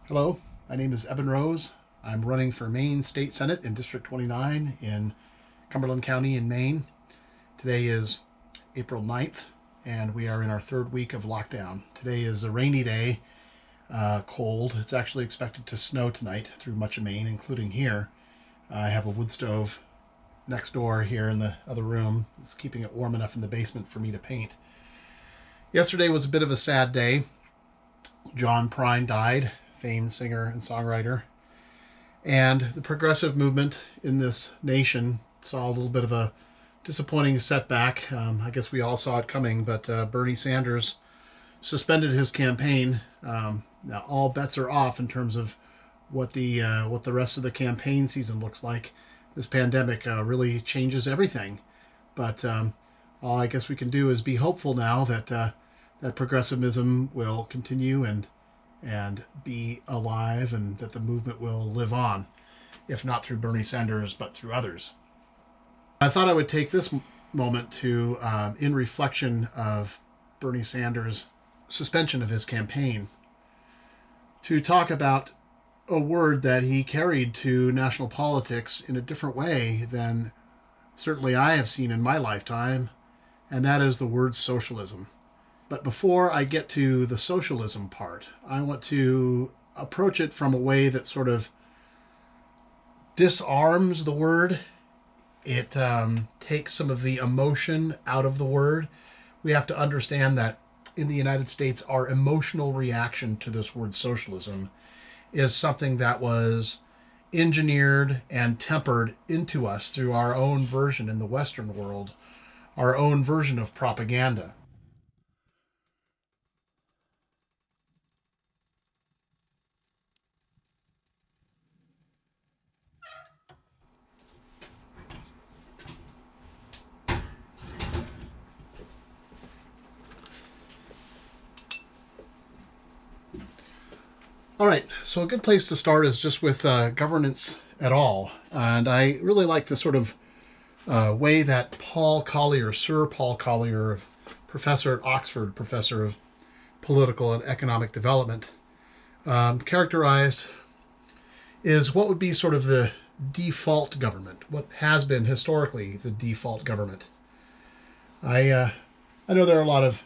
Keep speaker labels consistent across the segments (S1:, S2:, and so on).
S1: Hello, my name is Eben Rose. I'm running for Maine State Senate in District 29 in Cumberland County in Maine. Today is April 9th, and we are in our third week of lockdown. Today is a rainy day, cold. It's actually expected to snow tonight through much of Maine, including here. I have a wood stove next door here in the other room. It's keeping it warm enough in the basement for me to paint. Yesterday was a bit of a sad day. John Prine died, famed singer and songwriter. And the progressive movement in this nation saw a little bit of a disappointing setback. I guess we all saw it coming, but Bernie Sanders suspended his campaign. Now all bets are off in terms of what the rest of the campaign season looks like. This pandemic really changes everything. But all I guess we can do is be hopeful now that that progressivism will continue and be alive, and that the movement will live on, if not through Bernie Sanders, but through others. I thought I would take this moment to, in reflection of Bernie Sanders' suspension of his campaign, to talk about a word that he carried to national politics in a different way than certainly I have seen in my lifetime, and that is the word socialism. But before I get to the socialism part, I want to approach it from a way that sort of disarms the word. It takes some of the emotion out of the word. We have to understand that in the United States, our emotional reaction to this word socialism is something that was engineered and tempered into us through our own version in the Western world, our own version of propaganda. All right, so a good place to start is just with governance at all. And I really like the sort of way that Paul Collier, Sir Paul Collier, professor at Oxford, professor of political and economic development, characterized is what would be sort of the default government, what has been historically the default government. I know there are a lot of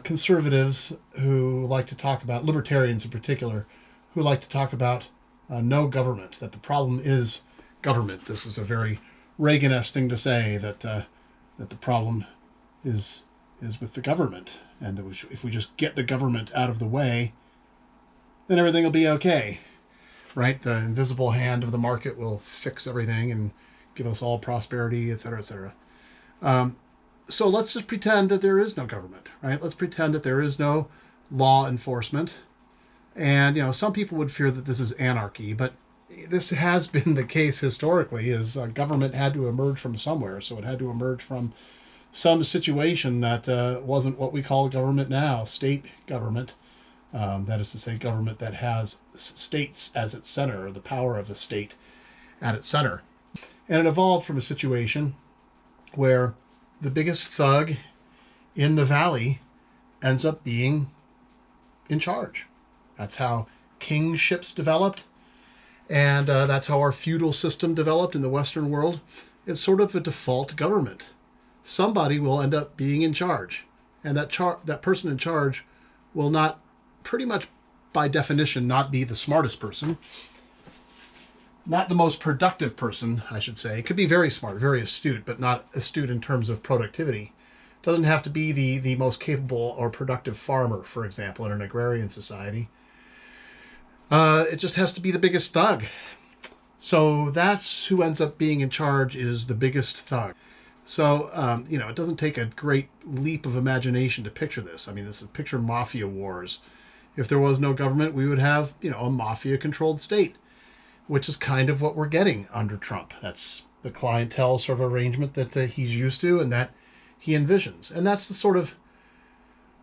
S1: conservatives who like to talk about, libertarians in particular, who like to talk about no government, that the problem is government. This is a very Reagan-esque thing to say, that that the problem is with the government, and that if we just get the government out of the way, then everything will be okay, right? The invisible hand of the market will fix everything and give us all prosperity, et cetera, et cetera. So let's just pretend that there is no government, right? Let's pretend that there is no law enforcement. And, some people would fear that this is anarchy, but this has been the case historically, is government had to emerge from somewhere. So it had to emerge from some situation that wasn't what we call government now, state government. That is to say, government that has states as its center, or the power of the state at its center. And it evolved from a situation where the biggest thug in the valley ends up being in charge. That's how kingships developed, and that's how our feudal system developed in the Western world. It's sort of a default government. Somebody will end up being in charge, and that person in charge will not, pretty much by definition, not be the smartest person, not the most productive person, I should say. It could be very smart, very astute, but not astute in terms of productivity. It doesn't have to be the most capable or productive farmer, for example, in an agrarian society. It just has to be the biggest thug. So that's who ends up being in charge, is the biggest thug. So, it doesn't take a great leap of imagination to picture this. I mean, picture mafia wars. If there was no government, we would have, a mafia-controlled state, which is kind of what we're getting under Trump. That's the clientele sort of arrangement that he's used to and that he envisions. And that's the sort of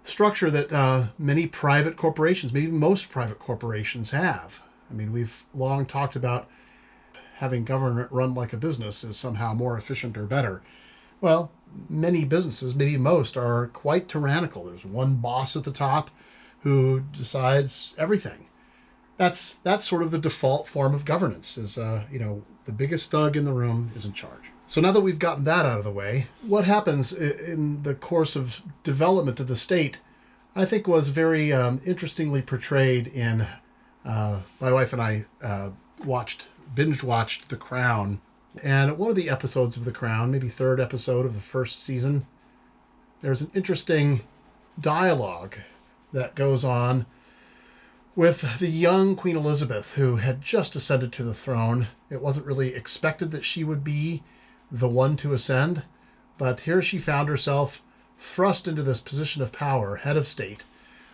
S1: structure that many private corporations, maybe most private corporations, have. I mean, we've long talked about having government run like a business is somehow more efficient or better. Well, many businesses, maybe most, are quite tyrannical. There's one boss at the top who decides everything. That's sort of the default form of governance is, the biggest thug in the room is in charge. So now that we've gotten that out of the way, what happens in the course of development of the state, I think was very interestingly portrayed in, my wife and I binge watched The Crown. And at one of the episodes of The Crown, maybe third episode of the first season, there's an interesting dialogue that goes on with the young Queen Elizabeth, who had just ascended to the throne. It wasn't really expected that she would be the one to ascend, but here she found herself thrust into this position of power, head of state,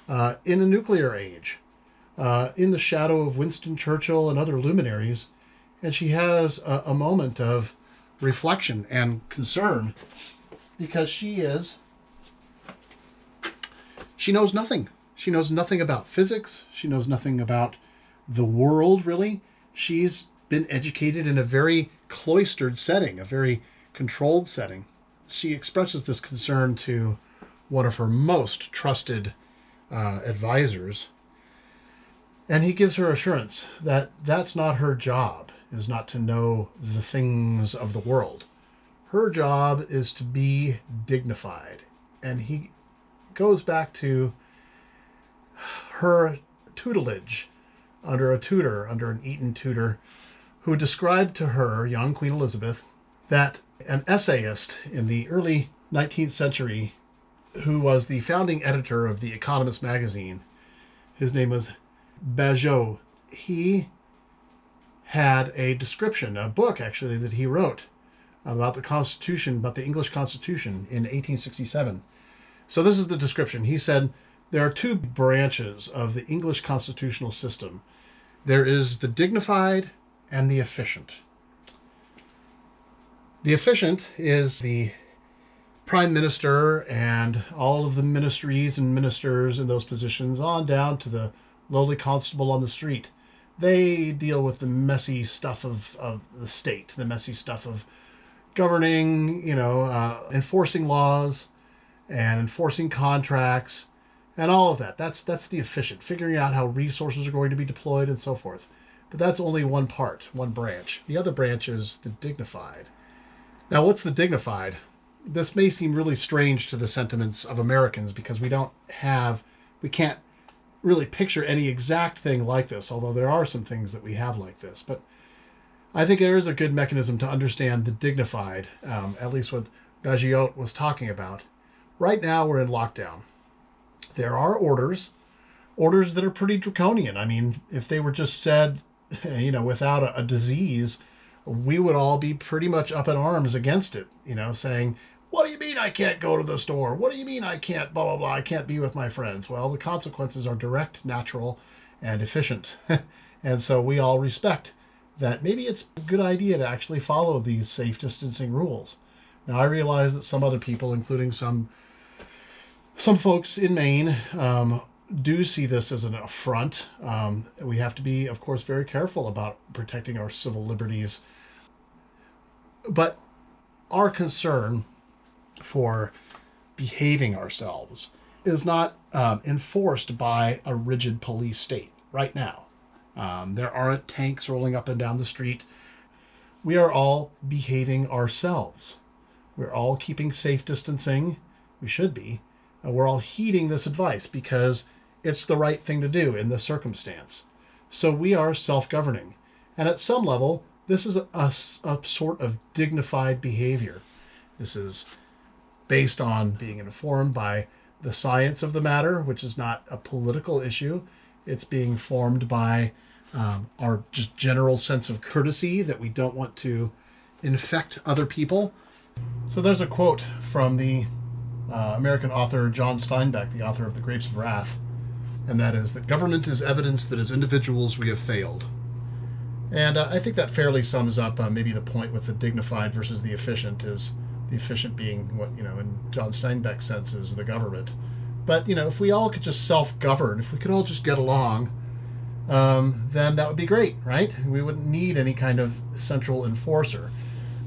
S1: in a nuclear age, in the shadow of Winston Churchill and other luminaries, and she has a moment of reflection and concern because she knows nothing. She knows nothing about physics. She knows nothing about the world, really. She's been educated in a very cloistered setting, a very controlled setting. She expresses this concern to one of her most trusted advisors, and he gives her assurance that that's not her job, is not to know the things of the world. Her job is to be dignified. And he goes back to her tutelage under a tutor, under an Eton tutor, who described to her, young Queen Elizabeth, that an essayist in the early 19th century, who was the founding editor of The Economist magazine, his name was Bajot, he had a description, a book actually, that he wrote about the Constitution, about the English Constitution in 1867. So this is the description. He said, there are two branches of the English constitutional system. There is the dignified and the efficient. The efficient is the prime minister and all of the ministries and ministers in those positions, on down to the lowly constable on the street. They deal with the messy stuff of the state, the messy stuff of governing, enforcing laws and enforcing contracts and all of that. That's the efficient, figuring out how resources are going to be deployed and so forth. But that's only one part, one branch. The other branch is the dignified. Now, what's the dignified? This may seem really strange to the sentiments of Americans because we can't really picture any exact thing like this, although there are some things that we have like this. But I think there is a good mechanism to understand the dignified, at least what Bajot was talking about. Right now, we're in lockdown. There are orders that are pretty draconian. I mean, if they were just said, without a disease, we would all be pretty much up in arms against it, saying, what do you mean I can't go to the store? What do you mean I can't blah, blah, blah, I can't be with my friends? Well, the consequences are direct, natural, and efficient. And so we all respect that maybe it's a good idea to actually follow these safe distancing rules. Now, I realize that some other people, including some folks in Maine, do see this as an affront. We have to be, of course, very careful about protecting our civil liberties. But our concern for behaving ourselves is not enforced by a rigid police state right now. There aren't tanks rolling up and down the street. We are all behaving ourselves. We're all keeping safe distancing. We should be. We're all heeding this advice because it's the right thing to do in this circumstance. So we are self-governing. And at some level, this is a sort of dignified behavior. This is based on being informed by the science of the matter, which is not a political issue. It's being formed by our just general sense of courtesy that we don't want to infect other people. So there's a quote from the American author John Steinbeck, the author of The Grapes of Wrath, and that is that government is evidence that as individuals we have failed. And I think that fairly sums up maybe the point with the dignified versus the efficient, is the efficient being what, in John Steinbeck's sense is the government. But, if we all could just self-govern, if we could all just get along, then that would be great, right? We wouldn't need any kind of central enforcer.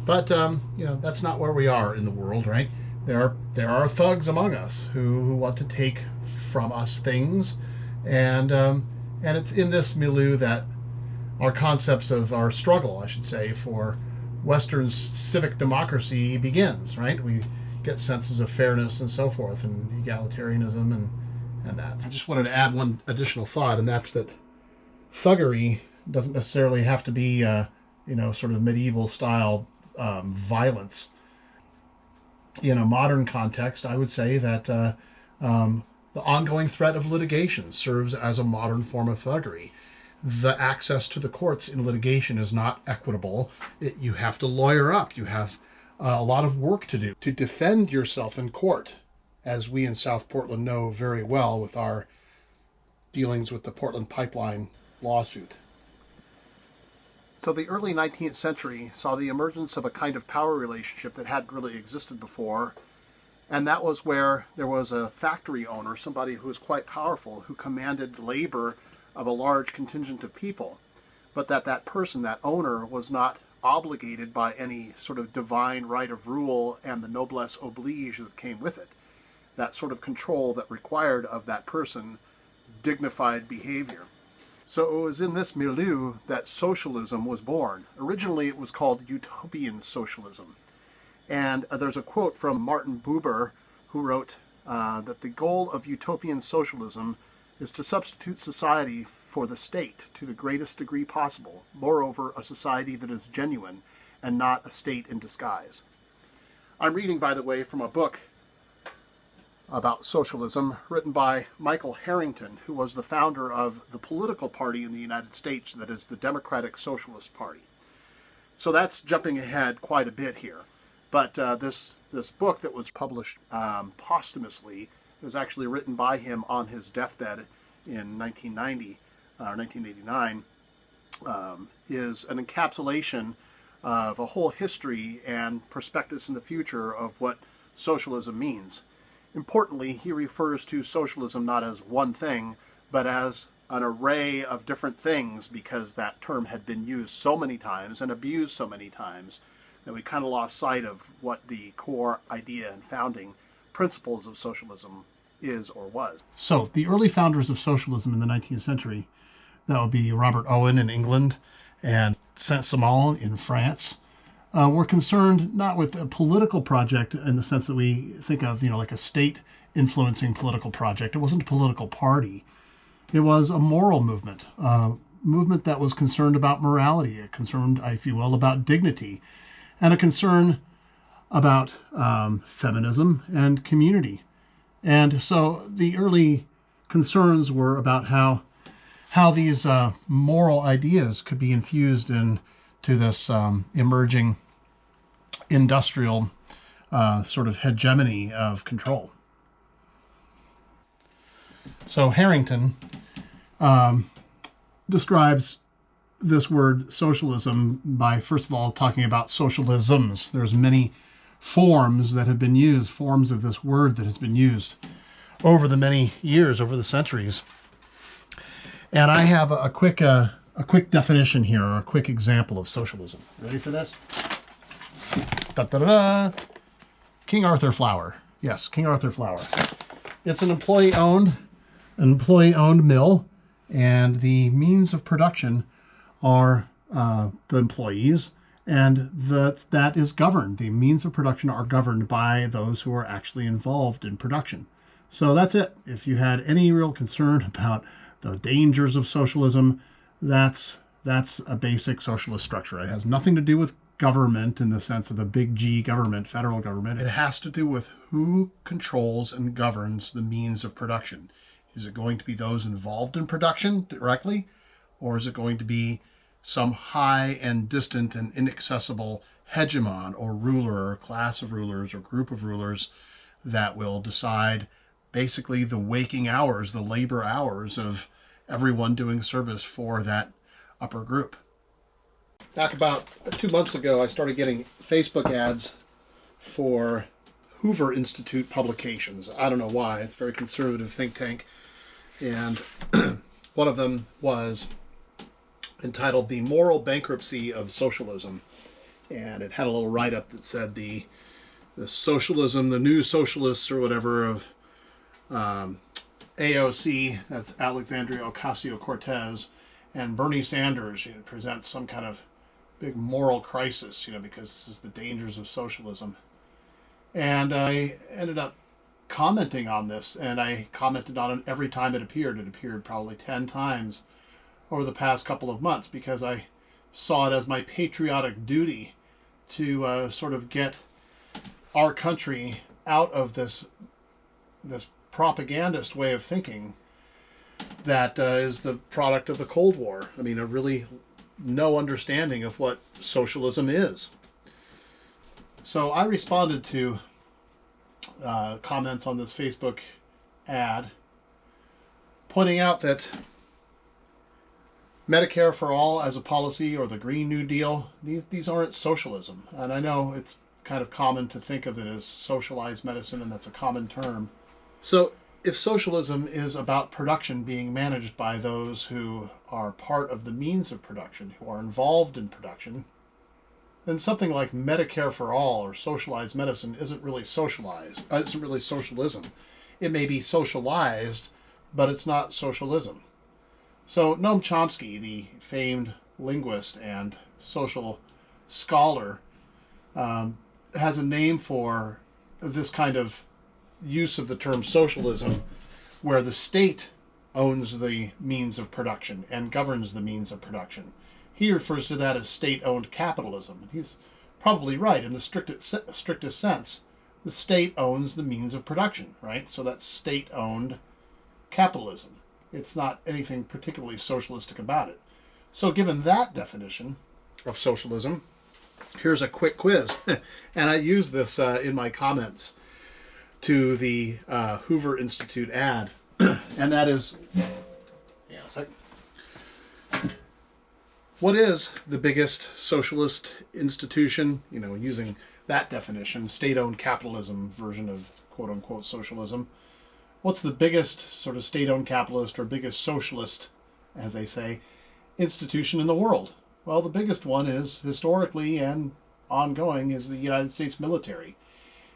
S1: But, that's not where we are in the world, right? There are thugs among us who want to take from us things and And it's in this milieu that our concepts of our struggle, I should say, for Western civic democracy begins, right? We get senses of fairness and so forth, and egalitarianism and that. I just wanted to add one additional thought, and that's that thuggery doesn't necessarily have to be, sort of medieval style violence. In a modern context, I would say that the ongoing threat of litigation serves as a modern form of thuggery. The access to the courts in litigation is not equitable. You have to lawyer up. You have a lot of work to do to defend yourself in court, as we in South Portland know very well with our dealings with the Portland Pipeline lawsuit. So the early 19th century saw the emergence of a kind of power relationship that hadn't really existed before, and that was where there was a factory owner, somebody who was quite powerful, who commanded labor of a large contingent of people, but that person, that owner, was not obligated by any sort of divine right of rule and the noblesse oblige that came with it. That sort of control that required of that person dignified behavior. So it was in this milieu that socialism was born. Originally it was called utopian socialism. And there's a quote from Martin Buber, who wrote that the goal of utopian socialism is to substitute society for the state to the greatest degree possible, moreover, a society that is genuine and not a state in disguise. I'm reading, by the way, from a book about socialism written by Michael Harrington, who was the founder of the political party in the United States that is the Democratic Socialist Party. So that's jumping ahead quite a bit here. But this book that was published posthumously, it was actually written by him on his deathbed in 1990 or 1989, is an encapsulation of a whole history and prospectus in the future of what socialism means. Importantly, he refers to socialism not as one thing, but as an array of different things, because that term had been used so many times and abused so many times that we kind of lost sight of what the core idea and founding principles of socialism is or was. So the early founders of socialism in the 19th century, that would be Robert Owen in England and Saint-Simon in France, were concerned not with a political project in the sense that we think of, like a state influencing political project. It wasn't a political party. It was a moral movement, a movement that was concerned about morality, a concern, if you will, about dignity, and a concern about feminism and community. And so the early concerns were about how these moral ideas could be infused into this emerging industrial sort of hegemony of control. So Harrington describes this word socialism by, first of all, talking about socialisms. There's many forms that have been used, forms of this word that has been used over the many years, over the centuries. And I have a quick definition here, or a quick example of socialism. Ready for this? Da-da-da-da. King Arthur Flour. Yes, King Arthur Flour. It's an employee-owned mill, and the means of production are the employees, and that is governed. The means of production are governed by those who are actually involved in production. So that's it. If you had any real concern about the dangers of socialism, that's a basic socialist structure. It has nothing to do with government in the sense of the big G government, federal government. It has to do with who controls and governs the means of production. Is it going to be those involved in production directly, or is it going to be some high and distant and inaccessible hegemon or ruler or class of rulers or group of rulers that will decide basically the waking hours, the labor hours of everyone doing service for that upper group? Back about 2 months ago, I started getting Facebook ads for Hoover Institute publications. I don't know why. It's a very conservative think tank. And one of them was entitled The Moral Bankruptcy of Socialism. And it had a little write-up that said the socialism, the new socialists or whatever of AOC, that's Alexandria Ocasio-Cortez, and Bernie Sanders, presents some kind of big moral crisis, because this is the dangers of socialism. And I ended up commenting on this, and I commented on it every time it appeared. It appeared probably 10 times over the past couple of months, because I saw it as my patriotic duty to sort of get our country out of this propagandist way of thinking that is the product of the Cold War. I mean, a really no understanding of what socialism is. So I responded to comments on this Facebook ad, pointing out that Medicare for all as a policy, or the Green New Deal, these aren't socialism. And I know it's kind of common to think of it as socialized medicine, and that's a common term. So if socialism is about production being managed by those who are part of the means of production, who are involved in production, then something like Medicare for all or socialized medicine isn't really socialism. It may be socialized, but it's not socialism. So Noam Chomsky, the famed linguist and social scholar, has a name for this kind of use of the term socialism, where the state owns the means of production and governs the means of production. He refers to that as state-owned capitalism. He's probably right in the strictest sense. The state owns the means of production, right? So that's state-owned capitalism. It's not anything particularly socialistic about it. So given that definition of socialism, here's a quick quiz. And I use this in my comments to the Hoover Institute ad. And that is, what is the biggest socialist institution, using that definition, state-owned capitalism version of quote-unquote socialism? What's the biggest sort of state-owned capitalist, or biggest socialist, as they say, institution in the world? Well, the biggest one is, historically and ongoing, is the United States military.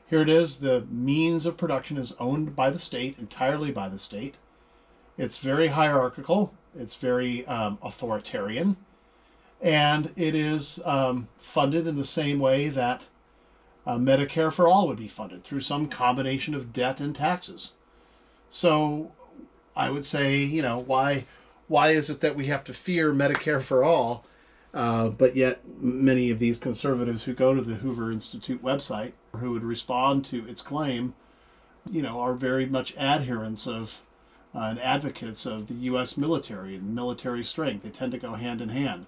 S1: Here it is. The means of production is owned by the state, entirely by the state. It's very hierarchical. It's very authoritarian. And it is funded in the same way that Medicare for all would be funded, through some combination of debt and taxes. So I would say, why is it that we have to fear Medicare for all, but yet many of these conservatives who go to the Hoover Institute website, who would respond to its claim, are very much adherents of and advocates of the U.S. military and military strength. They tend to go hand in hand.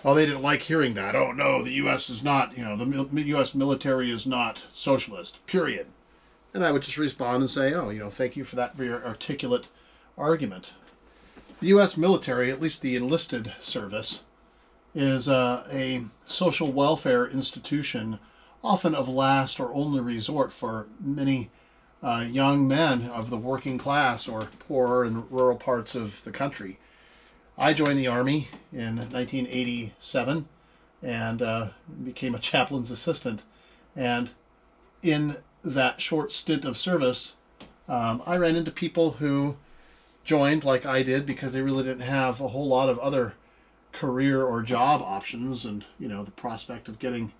S1: Well, they didn't like hearing that. Oh, no, the U.S. is not, the U.S. military is not socialist, period. And I would just respond and say, thank you for that very articulate argument. The U.S. military, at least the enlisted service, is a social welfare institution, often of last or only resort for many young men of the working class or poorer and rural parts of the country. I joined the Army in 1987 and became a chaplain's assistant. And in that short stint of service, I ran into people who joined like I did because they really didn't have a whole lot of other career or job options, and the prospect of getting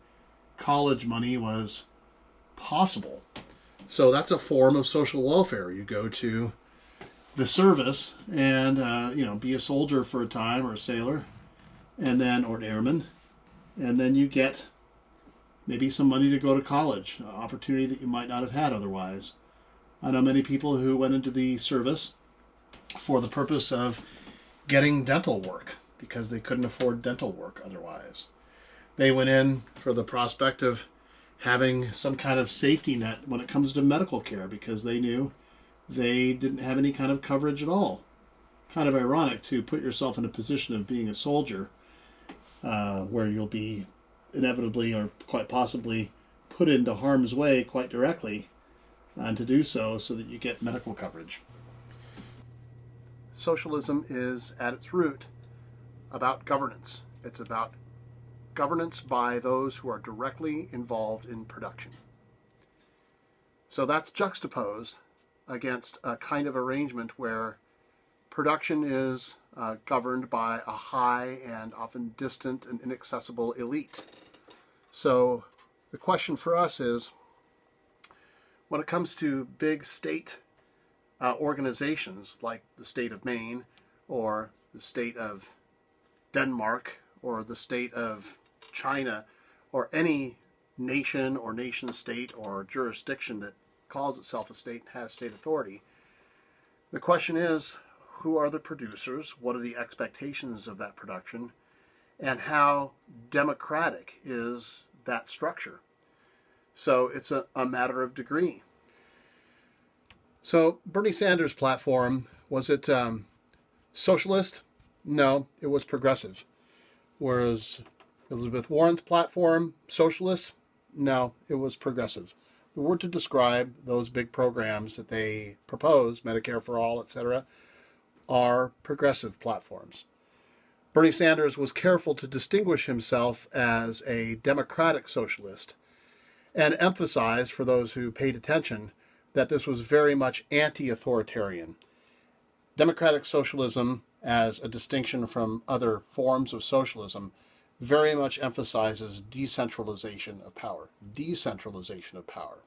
S1: college money was possible. So that's a form of social welfare. You go to the service and be a soldier for a time, or a sailor, and then, or an airman, and then you get maybe some money to go to college, an opportunity that you might not have had otherwise. I know many people who went into the service for the purpose of getting dental work because they couldn't afford dental work otherwise. They went in for the prospect of having some kind of safety net when it comes to medical care because they knew they didn't have any kind of coverage at all. Kind of ironic to put yourself in a position of being a soldier where you'll be inevitably or quite possibly put into harm's way quite directly, and to do so that you get medical coverage. Socialism is, at its root, about governance. It's about governance by those who are directly involved in production. So that's juxtaposed against a kind of arrangement where production is governed by a high and often distant and inaccessible elite. So the question for us is, when it comes to big state organizations like the state of Maine or the state of Denmark or the state of China or any nation or nation state or jurisdiction that calls itself a state and has state authority, the question is, who are the producers? What are the expectations of that production? And how democratic is that structure? So it's a matter of degree. So Bernie Sanders' platform, was it socialist? No, it was progressive. Whereas Elizabeth Warren's platform, socialist? No, it was progressive. The word to describe those big programs that they propose, Medicare for all, etc., are progressive platforms. Bernie Sanders was careful to distinguish himself as a democratic socialist and emphasize, for those who paid attention, that this was very much anti-authoritarian. Democratic socialism, as a distinction from other forms of socialism, very much emphasizes decentralization of power. Decentralization of power.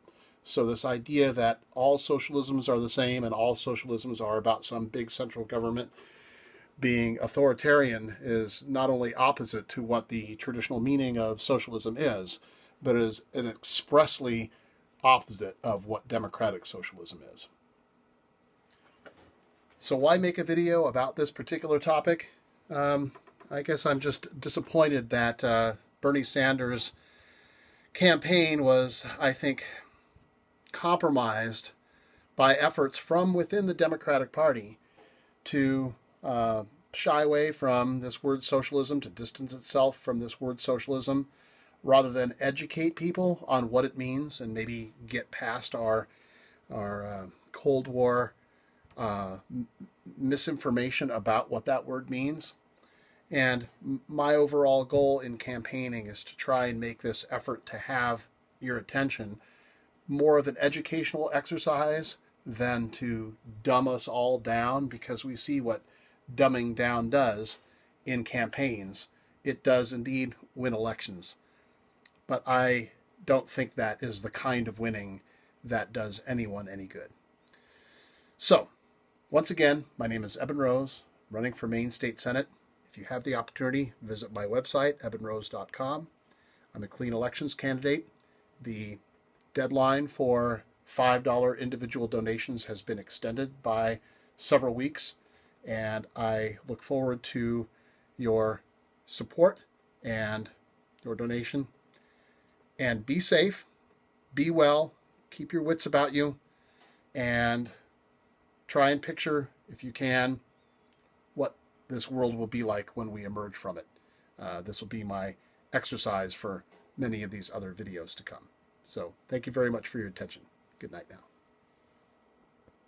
S1: So this idea that all socialisms are the same and all socialisms are about some big central government being authoritarian is not only opposite to what the traditional meaning of socialism is, but is an expressly opposite of what democratic socialism is. So why make a video about this particular topic? I guess I'm just disappointed that Bernie Sanders' campaign was, I think, compromised by efforts from within the Democratic Party to shy away from this word socialism, to distance itself from this word socialism, rather than educate people on what it means and maybe get past our Cold War misinformation about what that word means. And my overall goal in campaigning is to try and make this effort to have your attention more of an educational exercise than to dumb us all down, because we see what dumbing down does in campaigns. It does indeed win elections. But I don't think that is the kind of winning that does anyone any good. So, once again, my name is Eben Rose, running for Maine State Senate. If you have the opportunity, visit my website, ebenrose.com. I'm a clean elections candidate. The deadline for $5 individual donations has been extended by several weeks, and I look forward to your support and your donation. And be safe, be well, keep your wits about you, and try and picture, if you can, what this world will be like when we emerge from it. This will be my exercise for many of these other videos to come. So thank you very much for your attention. Good night now.